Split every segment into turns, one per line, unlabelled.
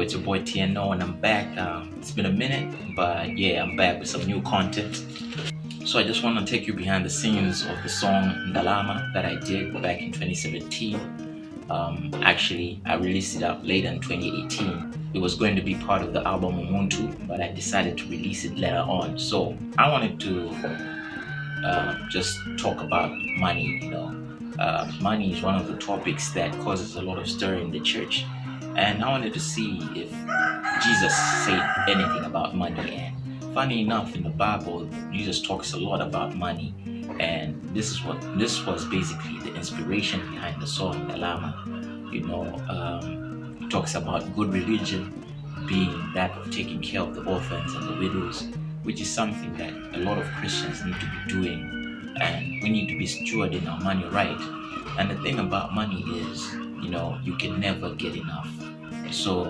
it's your boy TNO, and I'm back. It's been a minute, but yeah, I'm back with some new content. So I just want to take you behind the scenes of the song Ndalama that I did back in 2017. Actually, I released it out later in 2018. It was going to be part of the album Umuntu, but I decided to release it later on. So I wanted to just talk about money. Money is one of the topics that causes a lot of stir in the church, and I wanted to see if Jesus said anything about money. And funny enough, in the Bible, Jesus talks a lot about money, and this was basically the inspiration behind the song Ndalama. He talks about good religion being that of taking care of the orphans and the widows, which is something that a lot of Christians need to be doing, and we need to be stewarding our money right. And the thing about money is, you can never get enough. So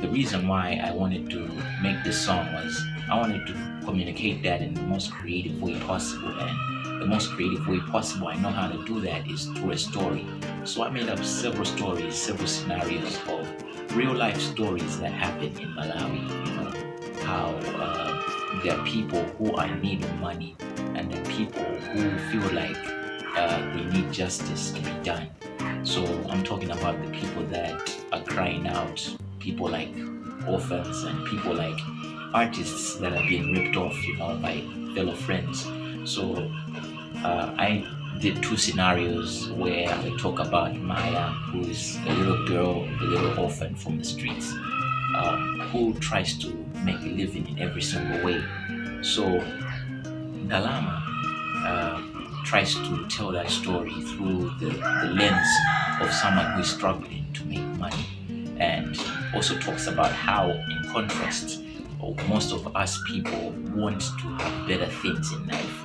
the reason why I wanted to make this song was I wanted to communicate that in the most creative way possible. And the most creative way possible I know how to do that is through a story. So I made up several stories, several scenarios of real life stories that happen in Malawi. How there are people who are in need of money, and there are people who feel like they need justice to be done. So I'm talking about the people that are crying out, people like orphans and people like artists that are being ripped off, by fellow friends. So I did two scenarios where I talk about Maya, who is a little girl, a little orphan from the streets, who tries to make a living in every single way. So Ndalama tries to tell that story through the lens of someone who is struggling to make money, and also talks about how, in contrast, most of us people want to have better things in life.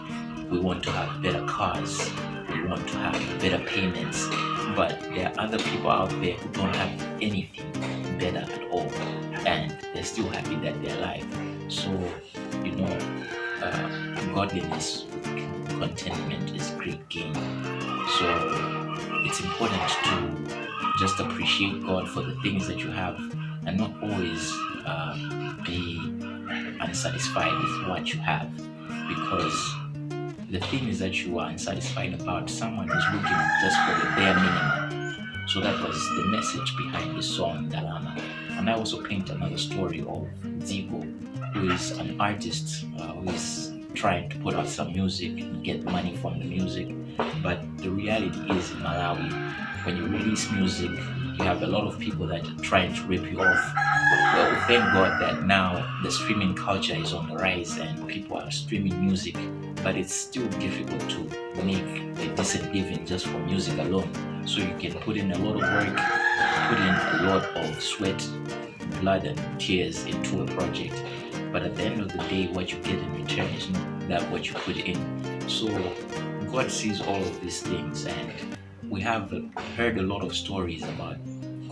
We want to have better cars, we want to have better payments, but there are other people out there who don't have anything better at all, and they're still happy that they're alive. So, godliness with contentment is great gain. So it's important to just appreciate God for the things that you have, and not always be unsatisfied with what you have, because the thing is that you are unsatisfied about, someone is looking just for the bare minimum. So that was the message behind the song Ndalama. And I also paint another story of Zigo, who is an artist who is trying to put out some music and get money from the music. But the reality is, in Malawi, when you release music, you have a lot of people that are trying to rip you off. Well, thank God that now the streaming culture is on the rise and people are streaming music, but it's still difficult to make a decent living just from music alone. So you can put in a lot of work, put in a lot of sweat, blood and tears into a project, but at the end of the day, what you get in return is not that what you put in. So God sees all of these things, and we have heard a lot of stories about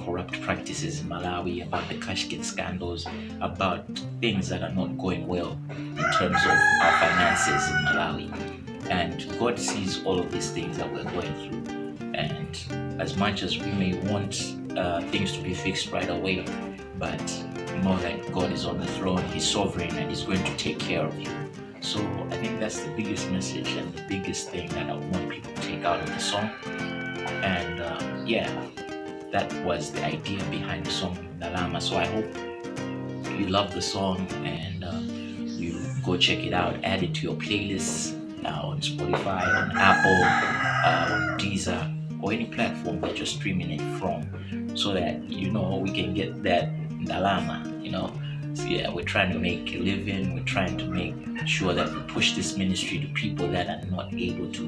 corrupt practices in Malawi, about the casket scandals, about things that are not going well in terms of our finances in Malawi. And God sees all of these things that we're going through. And as much as we may want things to be fixed right away, but know that God is on the throne, He's sovereign, and He's going to take care of you. So I think that's the biggest message and the biggest thing that I want people to take out of the song. And that was the idea behind the song Ndalama. So I hope you love the song, and you go check it out, add it to your playlists on Spotify, on Apple, on Deezer, or any platform that you're streaming it from, so that we can get that Ndalama. So yeah, we're trying to make a living. We're trying to make sure that we push this ministry to people that are not able to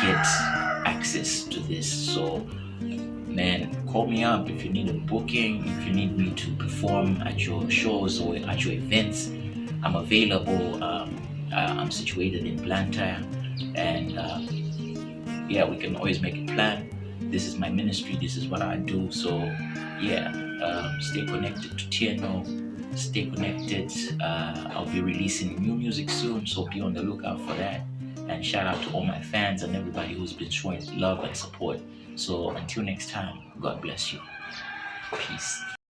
get access to this. So man, call me up if you need a booking, if you need me to perform at your shows or at your events. I'm available. I'm situated in Blantyre, and we can always make a plan. This is my ministry, this is what I do. So stay connected to TNO, stay connected. I'll be releasing new music soon, so be on the lookout for that. And shout out to all my fans and everybody who's been showing love and support. So until next time, God bless you. Peace.